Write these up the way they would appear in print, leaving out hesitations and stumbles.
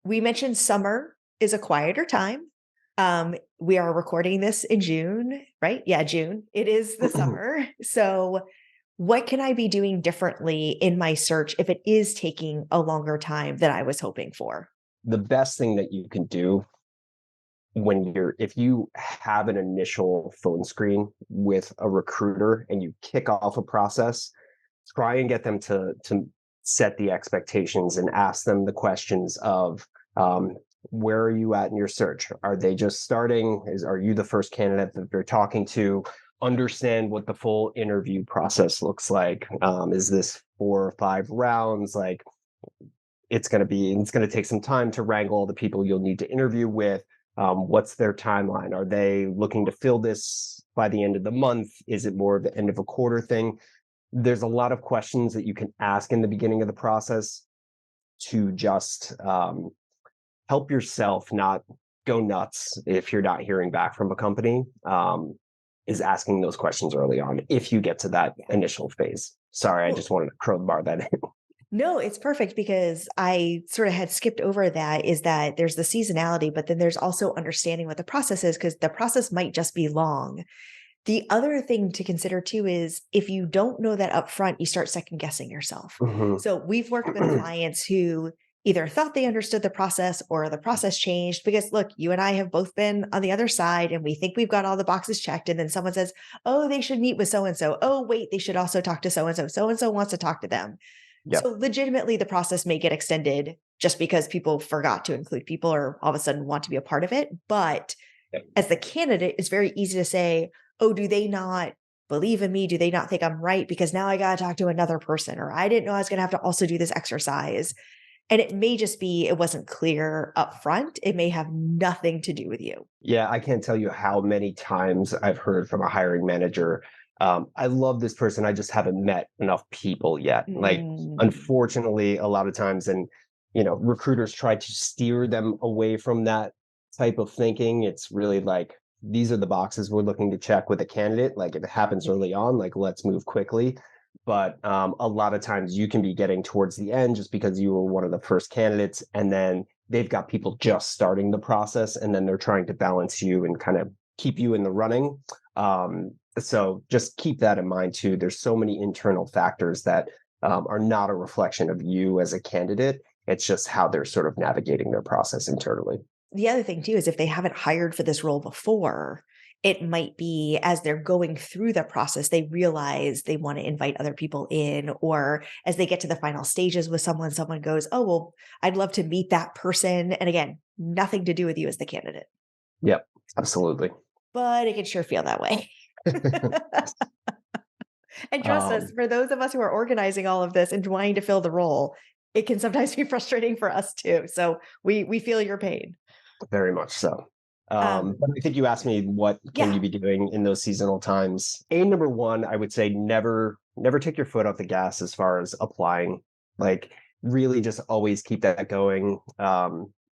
we mentioned summer is a quieter time. We are recording this in June, right? Yeah, June. It is the summer. So, what can I be doing differently in my search if it is taking a longer time than I was hoping for? The best thing that you can do if you have an initial phone screen with a recruiter and you kick off a process, try and get them to set the expectations and ask them the questions of where are you at in your search? Are they just starting? Are you the first candidate that they're talking to? Understand what the full interview process looks like. Is this 4 or 5 rounds? Like it's going to take some time to wrangle all the people you'll need to interview with. What's their timeline? Are they looking to fill this by the end of the month? Is it more of the end of a quarter thing? There's a lot of questions that you can ask in the beginning of the process to just help yourself not go nuts if you're not hearing back from a company. Is asking those questions early on if you get to that Yeah. initial phase. Sorry, I Well, just wanted to crowbar that in. no, it's perfect because I sort of had skipped over that is that there's the seasonality, but then there's also understanding what the process is because the process might just be long. The other thing to consider too is if you don't know that upfront, you start second guessing yourself. Mhm. So we've worked with clients who either thought they understood the process or the process changed because look, you and I have both been on the other side and we think we've got all the boxes checked. And then someone says, oh, they should meet with so and so. Oh, wait, they should also talk to so and so. So and so wants to talk to them. Yep. So legitimately, the process may get extended just because people forgot to include people or all of a sudden want to be a part of it. But Yep. as the candidate, it's very easy to say, oh, do they not believe in me? Do they not think I'm right? Because now I got to talk to another person, or I didn't know I was going to have to also do this exercise. And it may just be it wasn't clear up front. It may have nothing to do with you. Yeah, I can't tell you how many times I've heard from a hiring manager, I love this person, I just haven't met enough people yet. Like, Mm, unfortunately, a lot of times, and recruiters try to steer them away from that type of thinking. It's really like these are the boxes we're looking to check with a candidate. Like if it happens yeah. early on, like let's move quickly. But a lot of times you can be getting towards the end just because you were one of the first candidates, and then they've got people just starting the process and then they're trying to balance you and kind of keep you in the running. So just keep that in mind too. There's so many internal factors that are not a reflection of you as a candidate. It's just how they're sort of navigating their process internally. The other thing too is if they haven't hired for this role before, it might be as they're going through the process, they realize they want to invite other people in, or as they get to the final stages with someone, someone goes, oh, well, I'd love to meet that person. And again, nothing to do with you as the candidate, Yep, absolutely. but it can sure feel that way. And trust us, um, for those of us who are organizing all of this and wanting to fill the role, it can sometimes be frustrating for us too. So we feel your pain. Very much so. Um, But I think you asked me what can yeah. you be doing in those seasonal times. Number one, I would say never take your foot off the gas as far as applying. Like really just always keep that going.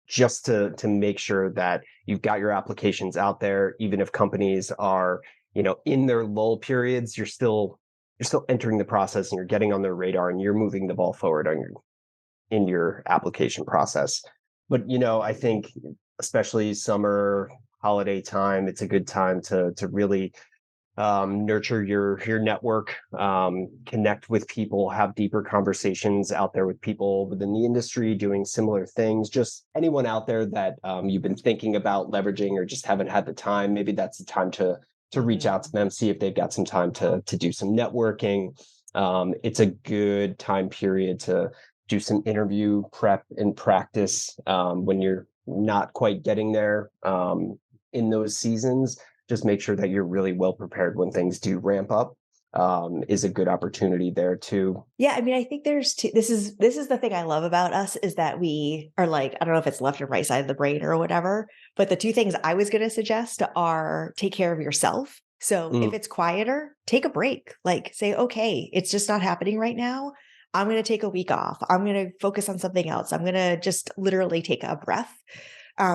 Just to make sure that you've got your applications out there, even if companies are, in their lull periods, you're still entering the process and you're getting on their radar and you're moving the ball forward in your application process. But I think especially summer holiday time, it's a good time to really nurture your network, connect with people, have deeper conversations out there with people within the industry doing similar things. Just anyone out there that you've been thinking about leveraging or just haven't had the time. Maybe that's the time to reach out to Mhm. them, see if they've got some time to do some networking. It's a good time period to do some interview prep and practice when you're not quite getting there in those seasons. Just make sure that you're really well prepared when things do ramp up. Is a good opportunity there too. Yeah, I mean, I think there's two this is the thing I love about us is that we are like, I don't know if it's left or right side of the brain or whatever, but the two things I was gonna suggest are take care of yourself. So if Mm, it's quieter, take a break. Like say, okay, it's just not happening right now. I'm gonna take a week off. I'm gonna focus on something else. I'm gonna just literally take a breath.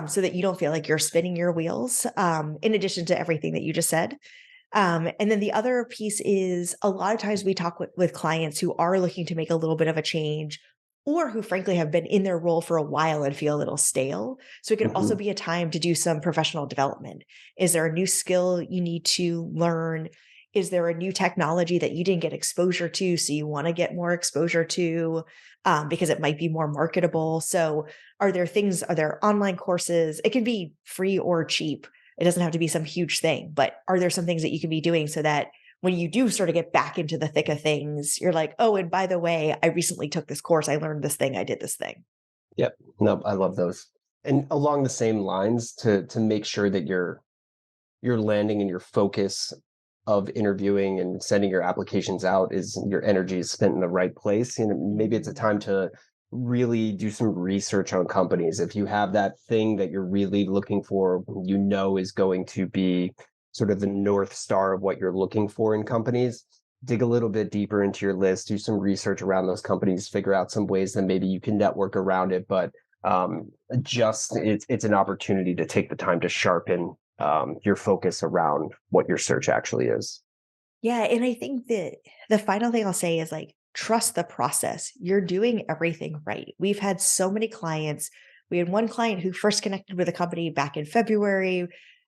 So that you don't feel like you're spinning your wheels, in addition to everything that you just said. And then the other piece is a lot of times we talk with clients who are looking to make a little bit of a change or who frankly have been in their role for a while and feel a little stale. So it could also Mhm. be a time to do some professional development. Is there a new skill you need to learn? Is there a new technology that you didn't get exposure to? So you want to get more exposure to because it might be more marketable. So are there online courses? It can be free or cheap. It doesn't have to be some huge thing, but are there some things that you can be doing so that when you do sort of get back into the thick of things, you're like, "Oh, and by the way, I recently took this course. I learned this thing. I did this thing." Yep. No, I love those. And along the same lines, to make sure that you're landing and your focus of interviewing and sending your applications out is your energy is spent in the right place. And maybe it's a Mm. time to really do some research on companies. If you have that thing that you're really looking for, is going to be sort of the North Star of what you're looking for in companies, dig a little bit deeper into your list, do some research around those companies, figure out some ways that maybe you can network around it. But just it's an opportunity to take the time to sharpen your focus around what your search actually is. Yeah, and I think that the final thing I'll say is, like, trust the process. You're doing everything right. We've had so many clients. We had one client who first connected with a company back in February,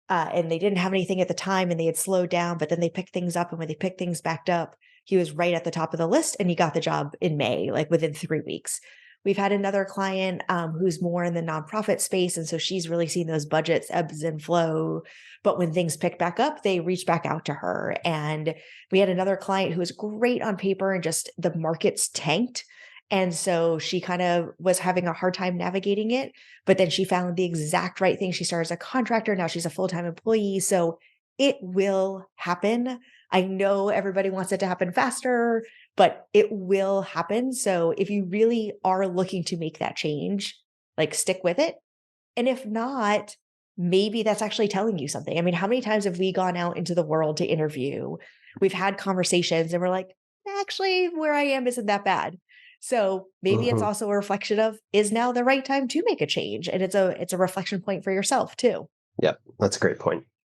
and they didn't have anything at the time, and they had slowed down, but then they picked things up, and when they picked things backed up, he was right at the top of the list, and he got the job in May, like, within 3 weeks. We've had another client, who's more in the nonprofit space, and so she's really seen those budgets ebbs and flow, but when things pick back up, they reach back out to her, and we had another client who was great on paper and just the markets tanked. And so she kind of was having a hard time navigating it, but then she found the exact right thing. She started as a contractor. Now she's a full-time employee. So it will happen. I know everybody wants it to happen faster, but it will happen. So if you really are looking to make that change, like stick with it. And if not, maybe that's actually telling you something. I mean, how many times have we gone out into the world to interview? We've had conversations and we're like, actually, where I am isn't that bad. So maybe it's Mhm. also a reflection of is now the right time to make a change. And it's a reflection point for yourself too. Yep, that's a great point.